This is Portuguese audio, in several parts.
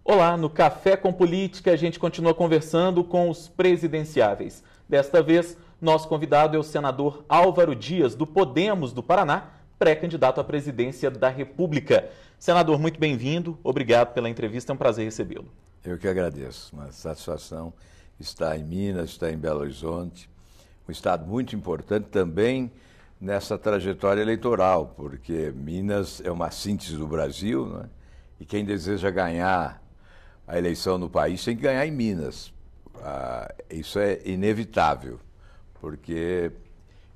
Olá, no Café com Política a gente continua conversando com os presidenciáveis. Desta vez, nosso convidado é o senador Álvaro Dias, do Podemos do Paraná, pré-candidato à presidência da República. Senador, muito bem-vindo, obrigado pela entrevista, é um prazer recebê-lo. Eu que agradeço, uma satisfação estar em Minas, estar em Belo Horizonte, um estado muito importante também nessa trajetória eleitoral, porque Minas é uma síntese do Brasil, né? E quem deseja ganhar a eleição no país tem que ganhar em Minas. Isso é inevitável, porque,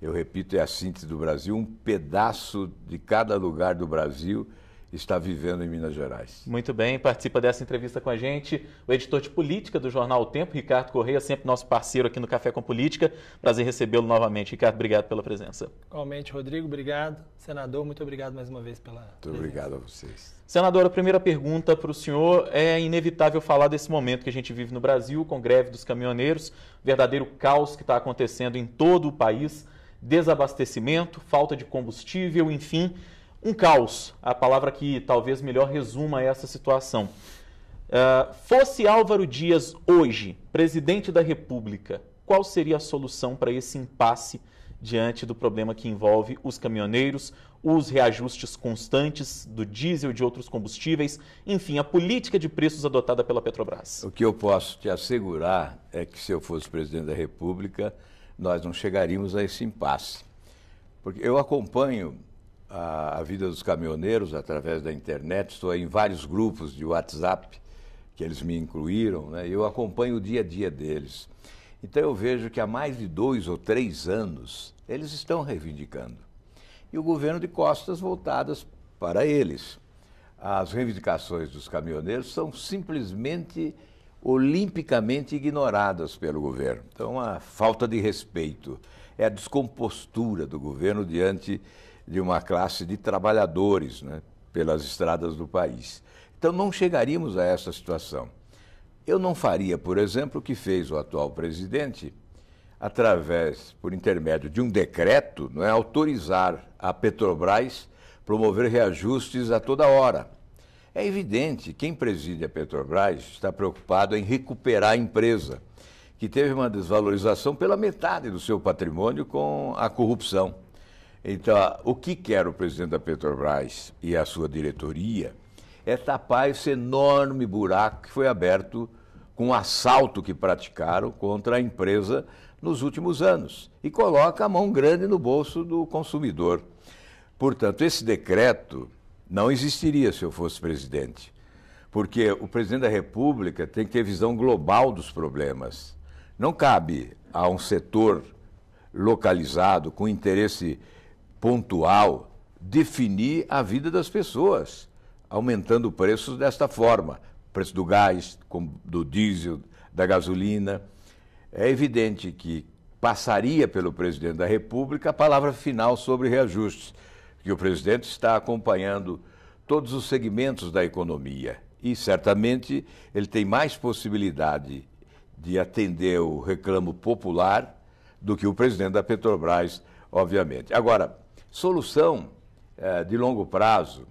eu repito, é a síntese do Brasil, um pedaço de cada lugar do Brasil está vivendo em Minas Gerais. Muito bem, participa dessa entrevista com a gente o editor de política do jornal O Tempo, Ricardo Correia, sempre nosso parceiro aqui no Café com Política. Prazer recebê-lo novamente. Ricardo, obrigado pela presença. Igualmente, Rodrigo, obrigado. Senador, muito obrigado mais uma vez pela presença. Muito obrigado a vocês. Senador, a primeira pergunta para o senhor. É inevitável falar desse momento que a gente vive no Brasil, com greve dos caminhoneiros, verdadeiro caos que está acontecendo em todo o país, desabastecimento, falta de combustível, enfim, um caos, a palavra que talvez melhor resuma essa situação. Fosse Álvaro Dias hoje presidente da República, qual seria a solução para esse impasse diante do problema que envolve os caminhoneiros, os reajustes constantes do diesel e de outros combustíveis, enfim, a política de preços adotada pela Petrobras? O que eu posso te assegurar é que, se eu fosse presidente da República, nós não chegaríamos a esse impasse. Porque eu acompanho a vida dos caminhoneiros através da internet, estou em vários grupos de WhatsApp que eles me incluíram, né? Eu acompanho o dia a dia deles. Então eu vejo que há mais de 2 ou 3 anos eles estão reivindicando. E o governo de costas voltadas para eles. As reivindicações dos caminhoneiros são simplesmente olimpicamente ignoradas pelo governo. Então, a falta de respeito, é a descompostura do governo diante de uma classe de trabalhadores, né, pelas estradas do país. Então, não chegaríamos a essa situação. Eu não faria, por exemplo, o que fez o atual presidente, por intermédio de um decreto, não é, autorizar a Petrobras promover reajustes a toda hora. É evidente, quem preside a Petrobras está preocupado em recuperar a empresa, que teve uma desvalorização pela metade do seu patrimônio com a corrupção. Então, o que quer o presidente da Petrobras e a sua diretoria é tapar esse enorme buraco que foi aberto com o assalto que praticaram contra a empresa nos últimos anos e coloca a mão grande no bolso do consumidor. Portanto, esse decreto não existiria se eu fosse presidente, porque o presidente da República tem que ter visão global dos problemas. Não cabe a um setor localizado, com interesse pontual, definir a vida das pessoas, aumentando preços desta forma, preço do gás, do diesel, da gasolina. É evidente que passaria pelo presidente da República a palavra final sobre reajustes, que o presidente está acompanhando todos os segmentos da economia e certamente ele tem mais possibilidade de atender o reclamo popular do que o presidente da Petrobras, obviamente. Agora, solução de longo prazo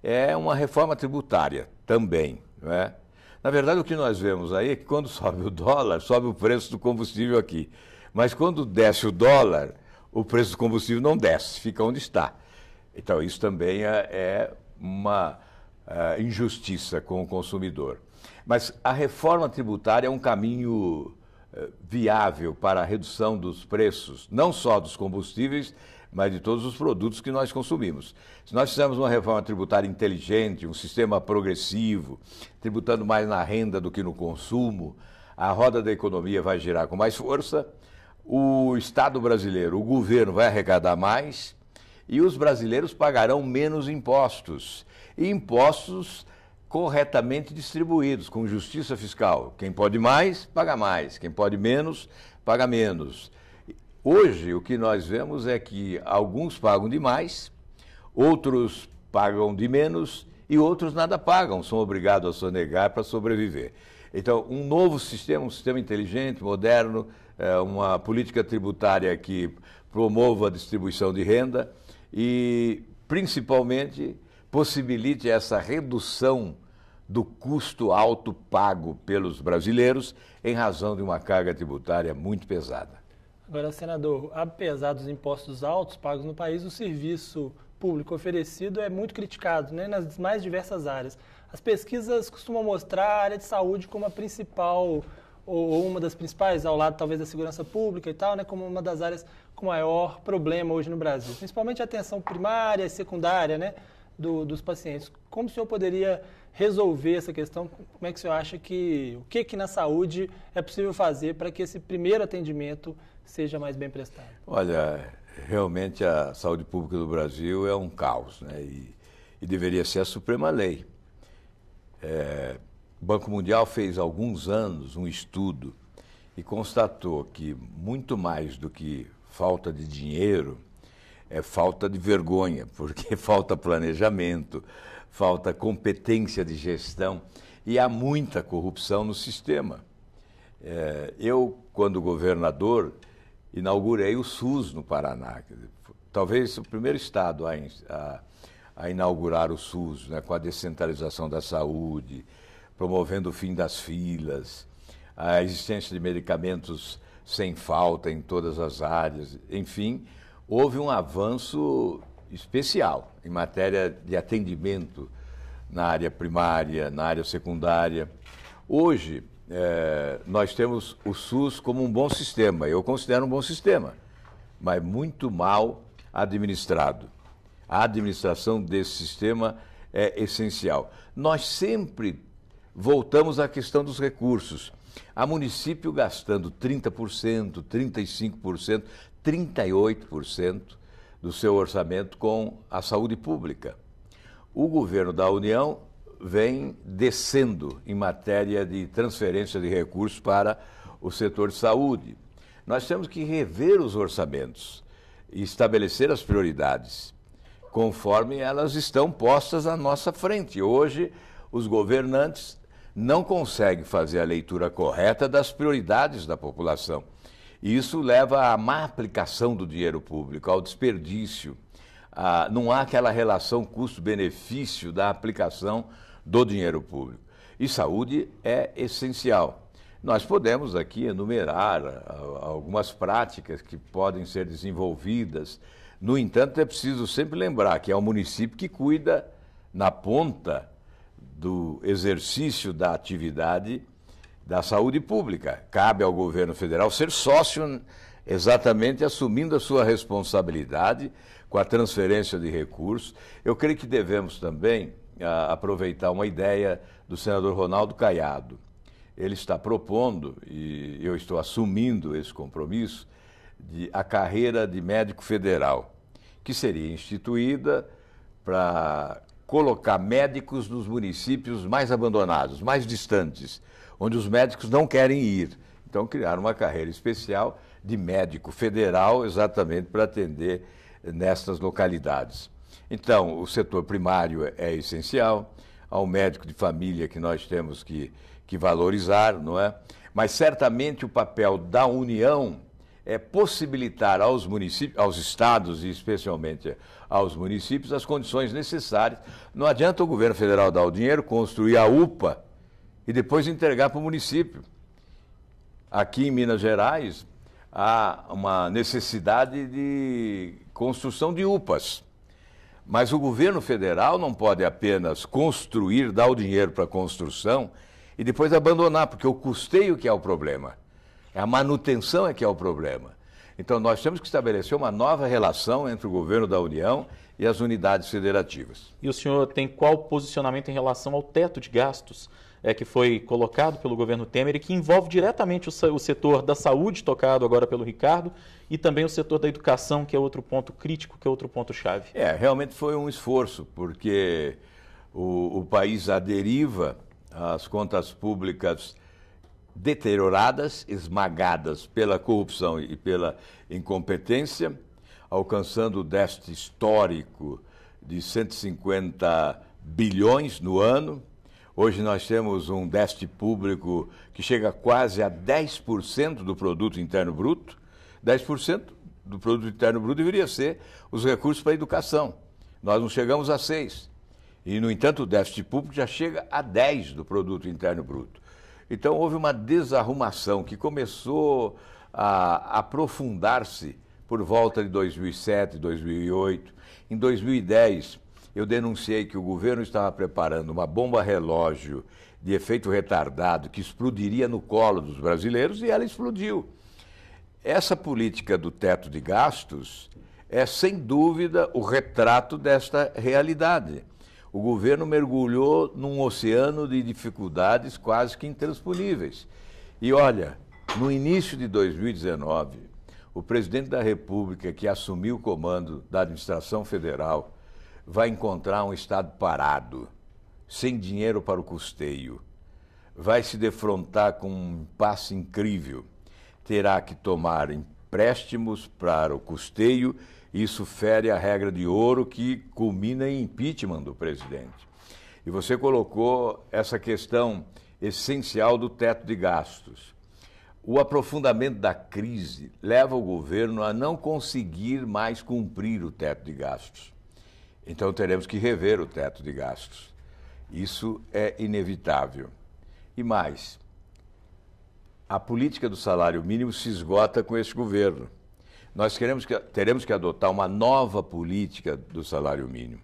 é uma reforma tributária também, não é? Na verdade, o que nós vemos aí é que quando sobe o dólar, sobe o preço do combustível aqui. Mas quando desce o dólar, o preço do combustível não desce, fica onde está. Então, isso também é uma injustiça com o consumidor. Mas a reforma tributária é um caminho viável para a redução dos preços, não só dos combustíveis, mas de todos os produtos que nós consumimos. Se nós fizermos uma reforma tributária inteligente, um sistema progressivo, tributando mais na renda do que no consumo, a roda da economia vai girar com mais força, o Estado brasileiro, o governo vai arrecadar mais e os brasileiros pagarão menos impostos. E impostos corretamente distribuídos, com justiça fiscal. Quem pode mais, paga mais. Quem pode menos, paga menos. Hoje, o que nós vemos é que alguns pagam demais, outros pagam de menos e outros nada pagam, são obrigados a sonegar para sobreviver. Então, um novo sistema, um sistema inteligente, moderno, uma política tributária que promova a distribuição de renda e, principalmente, possibilite essa redução do custo alto pago pelos brasileiros em razão de uma carga tributária muito pesada. Agora, senador, apesar dos impostos altos pagos no país, o serviço público oferecido é muito criticado, né, nas mais diversas áreas. As pesquisas costumam mostrar a área de saúde como a principal, ou uma das principais, ao lado talvez da segurança pública e tal, né, como uma das áreas com maior problema hoje no Brasil. Principalmente a atenção primária e secundária, né, dos pacientes. Como o senhor poderia resolver essa questão? Como é que o senhor acha o que na saúde é possível fazer para que esse primeiro atendimento seja mais bem prestado? Olha, realmente a saúde pública do Brasil é um caos, né? E deveria ser a suprema lei. O Banco Mundial fez há alguns anos um estudo e constatou que muito mais do que falta de dinheiro é falta de vergonha, porque falta planejamento, falta competência de gestão e há muita corrupção no sistema. Eu, quando governador, inaugurei o SUS no Paraná. Talvez o primeiro estado a inaugurar o SUS, né, com a descentralização da saúde, promovendo o fim das filas, a existência de medicamentos sem falta em todas as áreas. Enfim, houve um avanço especial em matéria de atendimento na área primária, na área secundária. Hoje, nós temos o SUS como um bom sistema, eu considero um bom sistema, mas muito mal administrado. A administração desse sistema é essencial. Nós sempre voltamos à questão dos recursos. Há município gastando 30%, 35%, 38% do seu orçamento com a saúde pública. O governo da União vem descendo em matéria de transferência de recursos para o setor de saúde. Nós temos que rever os orçamentos e estabelecer as prioridades, conforme elas estão postas à nossa frente. Hoje, os governantes não conseguem fazer a leitura correta das prioridades da população. E isso leva à má aplicação do dinheiro público, ao desperdício. Não há aquela relação custo-benefício da aplicação do dinheiro público. E saúde é essencial. Nós podemos aqui enumerar algumas práticas que podem ser desenvolvidas. No entanto, é preciso sempre lembrar que é o município que cuida, na ponta do exercício da atividade da saúde pública. Cabe ao governo federal ser sócio, exatamente assumindo a sua responsabilidade com a transferência de recursos. Eu creio que devemos também aproveitar uma ideia do senador Ronaldo Caiado. Ele está propondo, e eu estou assumindo esse compromisso, a carreira de médico federal, que seria instituída para colocar médicos nos municípios mais abandonados, mais distantes, onde os médicos não querem ir. Então, criar uma carreira especial de médico federal, exatamente para atender nestas localidades. Então, o setor primário é essencial, há um médico de família que nós temos que valorizar, não é? Mas certamente o papel da União é possibilitar aos municípios, aos estados e especialmente aos municípios as condições necessárias. Não adianta o governo federal dar o dinheiro, construir a UPA e depois entregar para o município. Aqui em Minas Gerais há uma necessidade de construção de UPAs. Mas o governo federal não pode apenas construir, dar o dinheiro para a construção e depois abandonar, porque o custeio que é o problema. A manutenção é que é o problema. Então, nós temos que estabelecer uma nova relação entre o governo da União e as unidades federativas. E o senhor tem qual posicionamento em relação ao teto de gastos que foi colocado pelo governo Temer e que envolve diretamente o setor da saúde, tocado agora pelo Ricardo, e também o setor da educação, que é outro ponto crítico, que é outro ponto-chave? Realmente foi um esforço, porque o país à deriva, as contas públicas deterioradas, esmagadas pela corrupção e pela incompetência, alcançando o déficit histórico de 150 bilhões no ano. Hoje nós temos um déficit público que chega quase a 10% do produto interno bruto. 10% do produto interno bruto deveria ser os recursos para a educação. Nós não chegamos a 6%. E, no entanto, o déficit público já chega a 10% do produto interno bruto. Então, houve uma desarrumação que começou a aprofundar-se por volta de 2007, 2008. Em 2010, eu denunciei que o governo estava preparando uma bomba relógio de efeito retardado que explodiria no colo dos brasileiros, e ela explodiu. Essa política do teto de gastos é, sem dúvida, o retrato desta realidade. O governo mergulhou num oceano de dificuldades quase que intransponíveis. E olha, no início de 2019, o presidente da República, que assumiu o comando da administração federal, vai encontrar um Estado parado, sem dinheiro para o custeio. Vai se defrontar com um impasse incrível. Terá que tomar empréstimos para o custeio. Isso fere a regra de ouro que culmina em impeachment do presidente. E você colocou essa questão essencial do teto de gastos. O aprofundamento da crise leva o governo a não conseguir mais cumprir o teto de gastos. Então teremos que rever o teto de gastos. Isso é inevitável. E mais, a política do salário mínimo se esgota com este governo. Nós teremos que adotar uma nova política do salário mínimo.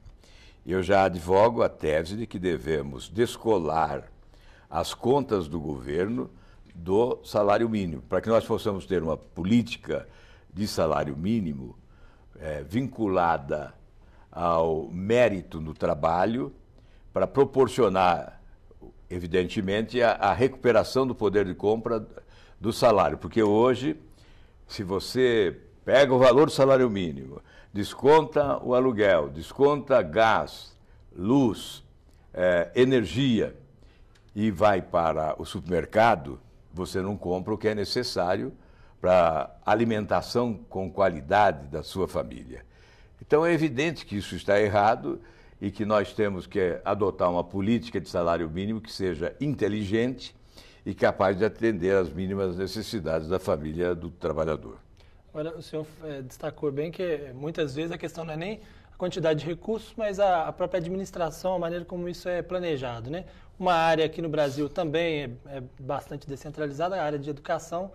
Eu já advogo a tese de que devemos descolar as contas do governo do salário mínimo, para que nós possamos ter uma política de salário mínimo vinculada ao mérito no trabalho, para proporcionar, evidentemente, a recuperação do poder de compra do salário. Porque hoje, se você pega o valor do salário mínimo, desconta o aluguel, desconta gás, luz, energia e vai para o supermercado, você não compra o que é necessário para a alimentação com qualidade da sua família. Então é evidente que isso está errado e que nós temos que adotar uma política de salário mínimo que seja inteligente e capaz de atender às mínimas necessidades da família do trabalhador. Agora, o senhor destacou bem que muitas vezes a questão não é nem a quantidade de recursos, mas a própria administração, a maneira como isso é planejado, né? Uma área aqui no Brasil também é bastante descentralizada, a área de educação.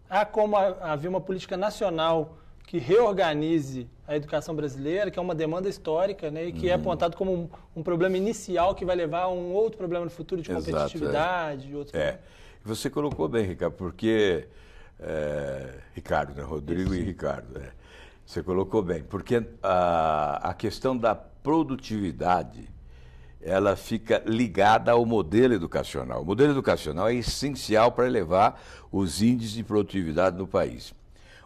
Há como haver uma política nacional que reorganize a educação brasileira, que é uma demanda histórica, né, e que é apontado como um problema inicial que vai levar a um outro problema no futuro de competitividade. Exato, Você colocou bem, Ricardo, porque... Ricardo, né? Rodrigo e Ricardo. Você colocou bem, porque a questão da produtividade, ela fica ligada ao modelo educacional. O modelo educacional é essencial para elevar os índices de produtividade no país.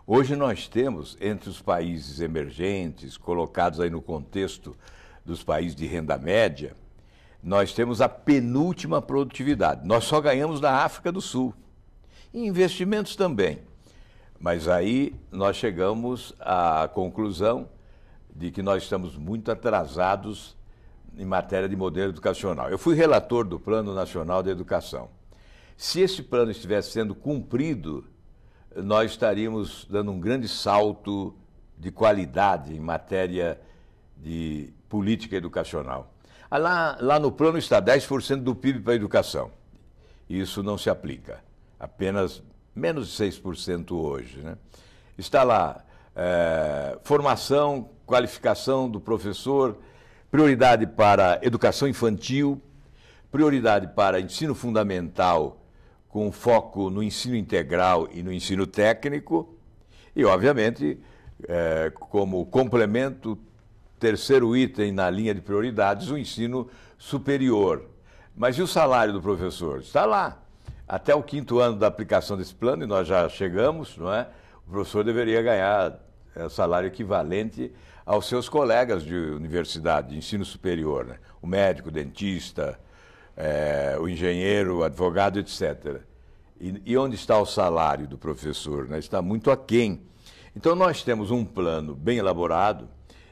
Hoje nós temos, entre os países emergentes, colocados aí no contexto dos países de renda média, nós temos a penúltima produtividade. Nós só ganhamos da África do Sul. E investimentos também. Mas aí nós chegamos à conclusão de que nós estamos muito atrasados em matéria de modelo educacional. Eu fui relator do Plano Nacional de Educação. Se esse plano estivesse sendo cumprido, nós estaríamos dando um grande salto de qualidade em matéria de política educacional. Lá no plano está 10% do PIB para a educação. Isso não se aplica. Apenas menos de 6% hoje, né? Está lá formação, qualificação do professor, prioridade para educação infantil, prioridade para ensino fundamental com foco no ensino integral e no ensino técnico e, obviamente, como complemento, terceiro item na linha de prioridades, o ensino superior. Mas e o salário do professor? Está lá. Até o 5º ano da aplicação desse plano, e nós já chegamos, não é? O professor deveria ganhar salário equivalente aos seus colegas de universidade, de ensino superior, né? O médico, o dentista, o engenheiro, o advogado, etc. E onde está o salário do professor? Né? Está muito aquém. Então, nós temos um plano bem elaborado.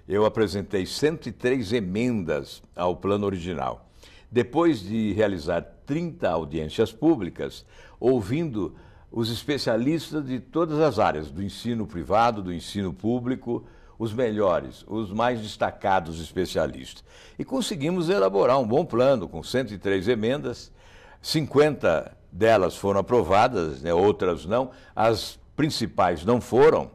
Eu apresentei 103 emendas ao plano original. Depois de realizar 30 audiências públicas, ouvindo os especialistas de todas as áreas, do ensino privado, do ensino público, os melhores, os mais destacados especialistas. E conseguimos elaborar um bom plano com 103 emendas, 50 delas foram aprovadas, né, outras não. As principais não foram,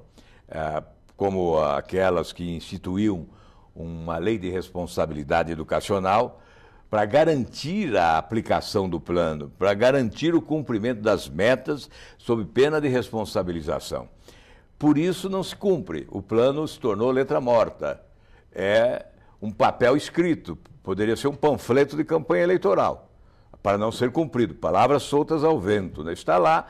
como aquelas que instituíam uma lei de responsabilidade educacional para garantir a aplicação do plano, para garantir o cumprimento das metas sob pena de responsabilização. Por isso não se cumpre. O plano se tornou letra morta. É um papel escrito, poderia ser um panfleto de campanha eleitoral, para não ser cumprido. Palavras soltas ao vento, né? Está lá.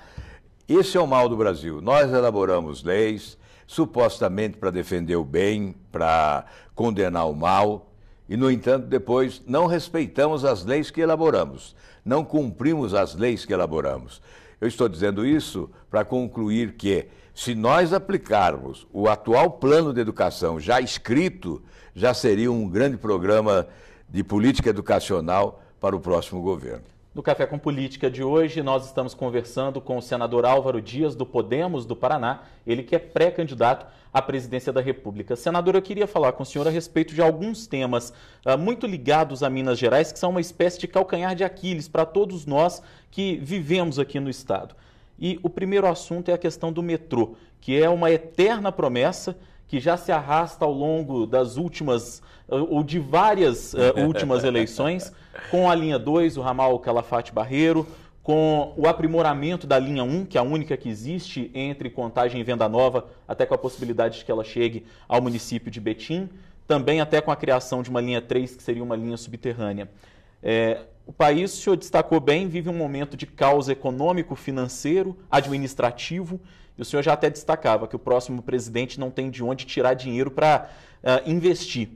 Esse é o mal do Brasil. Nós elaboramos leis, supostamente para defender o bem, para condenar o mal, e, no entanto, depois não respeitamos as leis que elaboramos, não cumprimos as leis que elaboramos. Eu estou dizendo isso para concluir que, se nós aplicarmos o atual plano de educação já escrito, já seria um grande programa de política educacional para o próximo governo. No Café com Política de hoje, nós estamos conversando com o senador Álvaro Dias, do Podemos do Paraná, ele que é pré-candidato à presidência da República. Senador, eu queria falar com o senhor a respeito de alguns temas muito ligados a Minas Gerais, que são uma espécie de calcanhar de Aquiles para todos nós que vivemos aqui no estado. E o primeiro assunto é a questão do metrô, que é uma eterna promessa que já se arrasta ao longo das últimas, ou de várias últimas eleições, com a linha 2, o ramal Calafate Barreiro, com o aprimoramento da linha 1, que é a única que existe entre Contagem e Venda Nova, até com a possibilidade de que ela chegue ao município de Betim, também até com a criação de uma linha 3, que seria uma linha subterrânea. O país, o senhor destacou bem, vive um momento de caos econômico, financeiro, administrativo, e o senhor já até destacava que o próximo presidente não tem de onde tirar dinheiro para investir.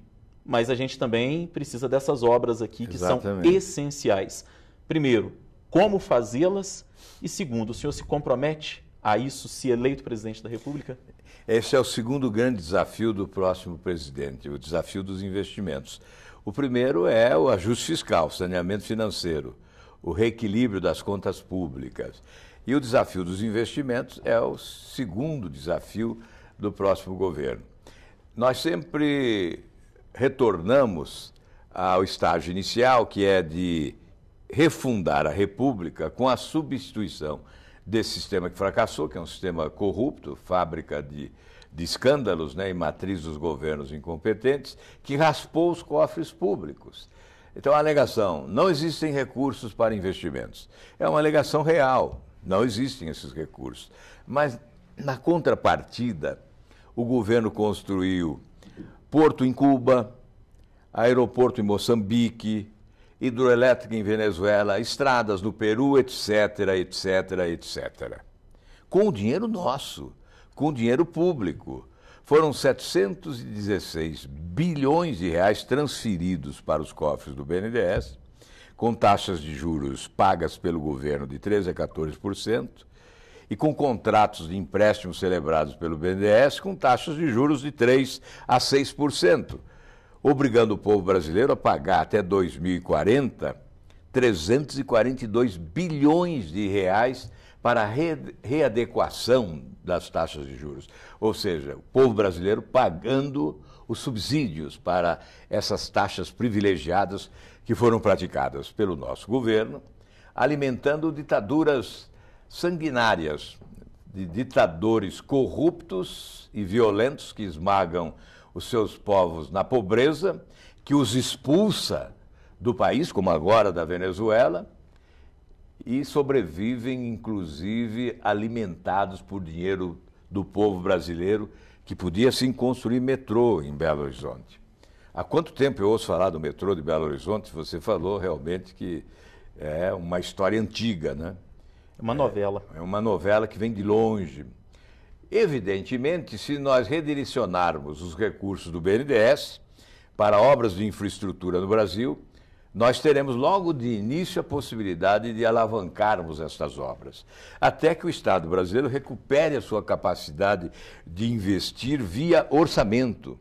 Mas a gente também precisa dessas obras aqui que Exatamente. são essenciais. Primeiro, como fazê-las? E segundo, o senhor se compromete a isso se eleito presidente da República? Esse é o segundo grande desafio do próximo presidente, o desafio dos investimentos. O primeiro é o ajuste fiscal, saneamento financeiro, o reequilíbrio das contas públicas. E o desafio dos investimentos é o segundo desafio do próximo governo. Nós sempre retornamos ao estágio inicial, que é de refundar a República com a substituição desse sistema que fracassou, que é um sistema corrupto, fábrica de escândalos, né, e matriz dos governos incompetentes, que raspou os cofres públicos. Então, a alegação, não existem recursos para investimentos, é uma alegação real, não existem esses recursos. Mas, na contrapartida, o governo construiu porto em Cuba, aeroporto em Moçambique, hidroelétrica em Venezuela, estradas no Peru, etc., etc., etc. Com o dinheiro nosso, com o dinheiro público. Foram 716 bilhões de reais transferidos para os cofres do BNDES, com taxas de juros pagas pelo governo de 13% a 14%, e com contratos de empréstimos celebrados pelo BNDES com taxas de juros de 3% a 6%, obrigando o povo brasileiro a pagar até 2040 342 bilhões de reais para a readequação das taxas de juros. Ou seja, o povo brasileiro pagando os subsídios para essas taxas privilegiadas que foram praticadas pelo nosso governo, alimentando ditaduras sanguinárias, de ditadores corruptos e violentos que esmagam os seus povos na pobreza, que os expulsa do país, como agora da Venezuela, e sobrevivem, inclusive, alimentados por dinheiro do povo brasileiro, que podia sim construir metrô em Belo Horizonte. Há quanto tempo eu ouço falar do metrô de Belo Horizonte? Você falou realmente que é uma história antiga, né? É uma novela. É uma novela que vem de longe. Evidentemente, se nós redirecionarmos os recursos do BNDES para obras de infraestrutura no Brasil, nós teremos logo de início a possibilidade de alavancarmos estas obras, até que o Estado brasileiro recupere a sua capacidade de investir via orçamento.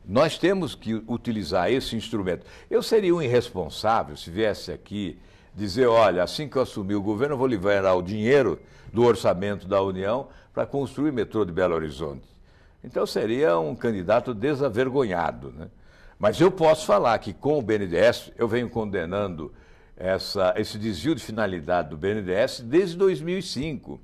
Nós temos que utilizar esse instrumento. Eu seria um irresponsável se viesse aqui dizer, olha, assim que eu assumir o governo, eu vou liberar o dinheiro do orçamento da União para construir o metrô de Belo Horizonte. Então seria um candidato desavergonhado, né? Mas eu posso falar que com o BNDES, eu venho condenando esse desvio de finalidade do BNDES desde 2005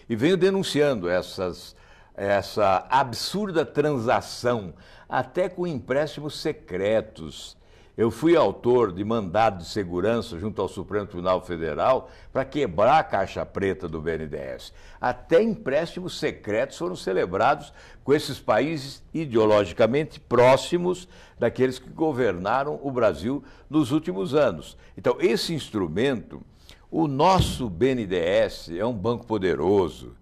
e venho denunciando essa absurda transação, até com empréstimos secretos. Eu fui autor de mandado de segurança junto ao Supremo Tribunal Federal para quebrar a caixa preta do BNDES. Até empréstimos secretos foram celebrados com esses países ideologicamente próximos daqueles que governaram o Brasil nos últimos anos. Então, esse instrumento, o nosso BNDES é um banco poderoso.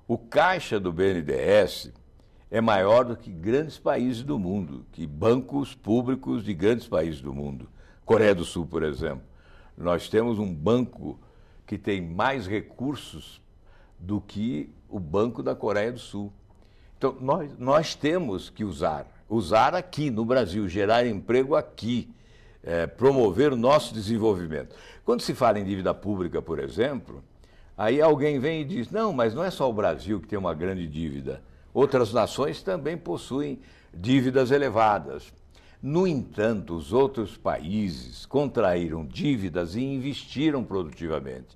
O caixa do BNDES é maior do que grandes países do mundo, que bancos públicos de grandes países do mundo. Coreia do Sul, por exemplo. Nós temos um banco que tem mais recursos do que o Banco da Coreia do Sul. Então, nós temos que usar aqui no Brasil, gerar emprego aqui, promover o nosso desenvolvimento. Quando se fala em dívida pública, por exemplo, aí alguém vem e diz, não, mas não é só o Brasil que tem uma grande dívida. Outras nações também possuem dívidas elevadas. No entanto, os outros países contraíram dívidas e investiram produtivamente.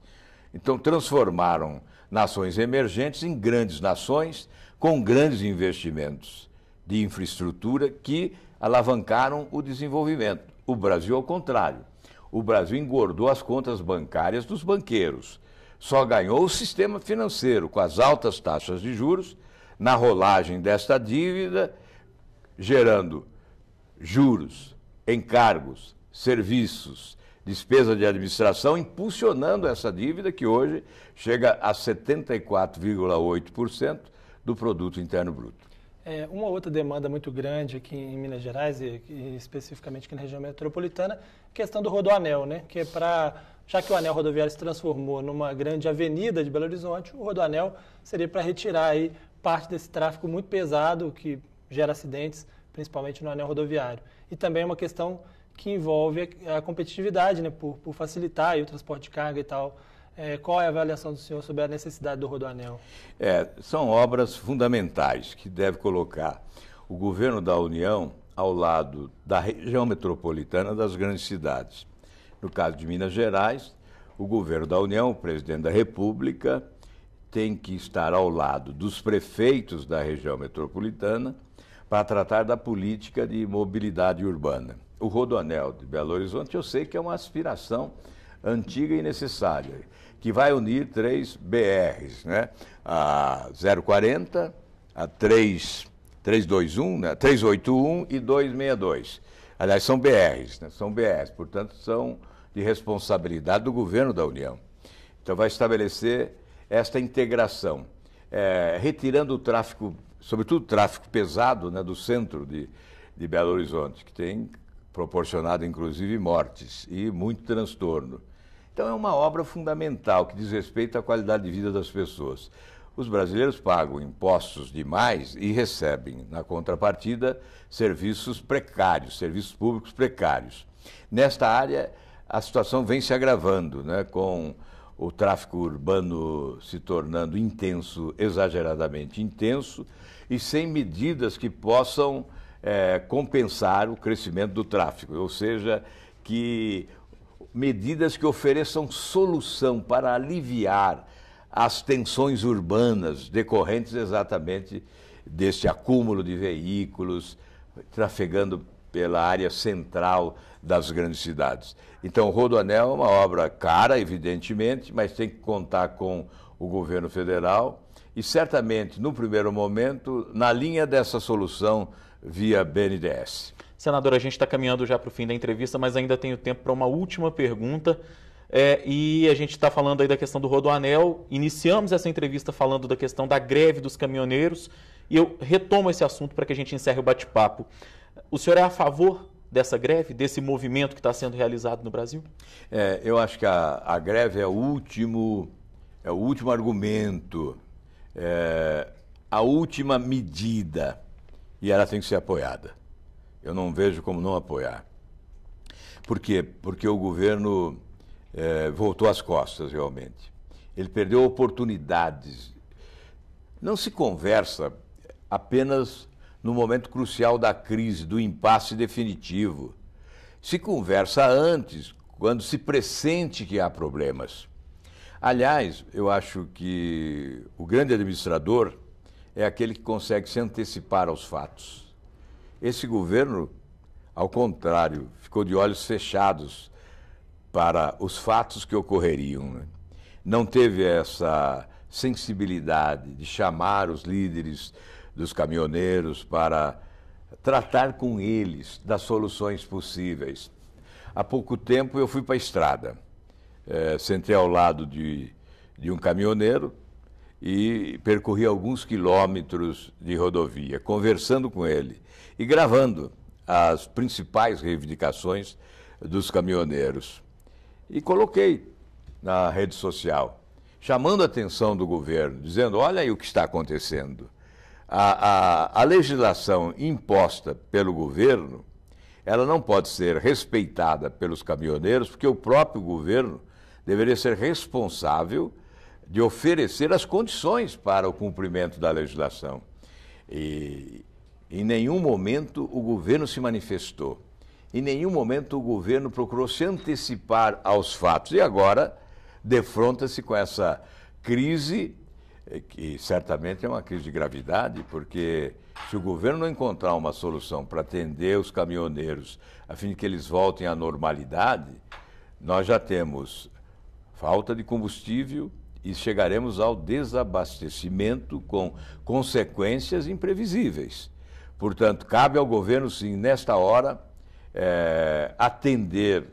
Então, transformaram nações emergentes em grandes nações com grandes investimentos de infraestrutura que alavancaram o desenvolvimento. O Brasil, ao contrário. O Brasil engordou as contas bancárias dos banqueiros. Só ganhou o sistema financeiro com as altas taxas de juros, na rolagem desta dívida, gerando juros, encargos, serviços, despesa de administração, impulsionando essa dívida que hoje chega a 74,8% do Produto Interno Bruto. Uma outra demanda muito grande aqui em Minas Gerais, e especificamente aqui na região metropolitana, a questão do Rodoanel, né? Que já que o anel rodoviário se transformou numa grande avenida de Belo Horizonte, o Rodoanel seria para retirar aí parte desse tráfego muito pesado que gera acidentes, principalmente no anel rodoviário. E também é uma questão que envolve a competitividade, né, por facilitar aí o transporte de carga e tal. Qual é a avaliação do senhor sobre a necessidade do Rodoanel? São obras fundamentais que deve colocar o governo da União ao lado da região metropolitana das grandes cidades. No caso de Minas Gerais, o governo da União, o presidente da República, tem que estar ao lado dos prefeitos da região metropolitana para tratar da política de mobilidade urbana. O Rodoanel de Belo Horizonte, eu sei que é uma aspiração antiga e necessária, que vai unir 3 BRs, né? A 040, a 321, né? 381 e 262. Aliás, são BRs, né? São BRs, portanto, são de responsabilidade do governo da União. Então, vai estabelecer esta integração, retirando o tráfego, sobretudo o tráfego pesado, né, do centro de Belo Horizonte, que tem proporcionado, inclusive, mortes e muito transtorno. Então, é uma obra fundamental que diz respeito à qualidade de vida das pessoas. Os brasileiros pagam impostos demais e recebem, na contrapartida, serviços precários, serviços públicos precários. Nesta área, a situação vem se agravando, né, com o tráfego urbano se tornando intenso, exageradamente intenso, e sem medidas que possam compensar o crescimento do tráfego, ou seja, medidas que ofereçam solução para aliviar as tensões urbanas decorrentes exatamente deste acúmulo de veículos trafegando pela área central das grandes cidades. Então, o Rodoanel é uma obra cara, evidentemente, mas tem que contar com o governo federal e, certamente, no primeiro momento, na linha dessa solução via BNDES. Senador, a gente está caminhando já para o fim da entrevista, mas ainda tenho tempo para uma última pergunta. E a gente está falando aí da questão do Rodoanel. Iniciamos essa entrevista falando da questão da greve dos caminhoneiros e eu retomo esse assunto para que a gente encerre o bate-papo. O senhor é a favor dessa greve, desse movimento que está sendo realizado no Brasil? Eu acho que a greve é o último argumento, a última medida, e ela tem que ser apoiada. Eu não vejo como não apoiar. Por quê? Porque o governo voltou às costas, realmente. Ele perdeu oportunidades. Não se conversa apenas no momento crucial da crise, do impasse definitivo. Se conversa antes, quando se pressente que há problemas. Aliás, eu acho que o grande administrador é aquele que consegue se antecipar aos fatos. Esse governo, ao contrário, ficou de olhos fechados para os fatos que ocorreriam, né? Não teve essa sensibilidade de chamar os líderes dos caminhoneiros para tratar com eles das soluções possíveis. Há pouco tempo eu fui para a estrada, sentei ao lado de um caminhoneiro e percorri alguns quilômetros de rodovia, conversando com ele e gravando as principais reivindicações dos caminhoneiros. E coloquei na rede social, chamando a atenção do governo, dizendo, olha aí o que está acontecendo. A legislação imposta pelo governo, ela não pode ser respeitada pelos caminhoneiros, porque o próprio governo deveria ser responsável de oferecer as condições para o cumprimento da legislação. E em nenhum momento o governo se manifestou. Em nenhum momento o governo procurou se antecipar aos fatos. E agora defronta-se com essa crise, que certamente é uma crise de gravidade, porque se o governo não encontrar uma solução para atender os caminhoneiros, a fim de que eles voltem à normalidade, nós já temos falta de combustível e chegaremos ao desabastecimento com consequências imprevisíveis. Portanto, cabe ao governo, sim, nesta hora, atender.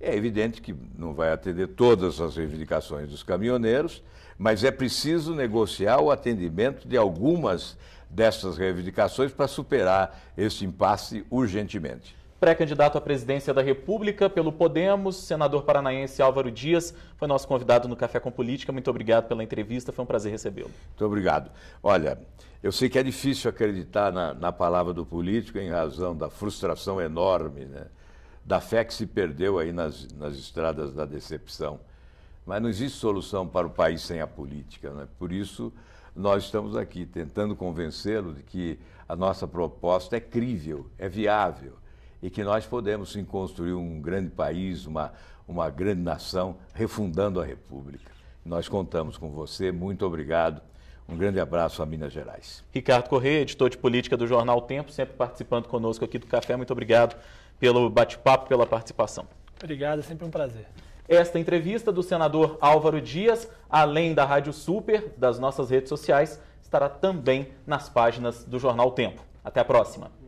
É evidente que não vai atender todas as reivindicações dos caminhoneiros, mas é preciso negociar o atendimento de algumas dessas reivindicações para superar esse impasse urgentemente. Pré-candidato à presidência da República pelo Podemos, senador paranaense Álvaro Dias, foi nosso convidado no Café com Política. Muito obrigado pela entrevista, foi um prazer recebê-lo. Muito obrigado. Olha, eu sei que é difícil acreditar na palavra do político em razão da frustração enorme, né? Da fé que se perdeu aí nas estradas da decepção. Mas não existe solução para o país sem a política, né? Por isso, nós estamos aqui tentando convencê-lo de que a nossa proposta é crível, é viável, e que nós podemos sim construir um grande país, uma grande nação, refundando a República. Nós contamos com você, muito obrigado. Um grande abraço a Minas Gerais. Ricardo Corrêa, editor de política do Jornal O Tempo, sempre participando conosco aqui do Café. Muito obrigado pelo bate-papo, pela participação. Obrigado, é sempre um prazer. Esta entrevista do senador Álvaro Dias, além da Rádio Super, das nossas redes sociais, estará também nas páginas do Jornal O Tempo. Até a próxima.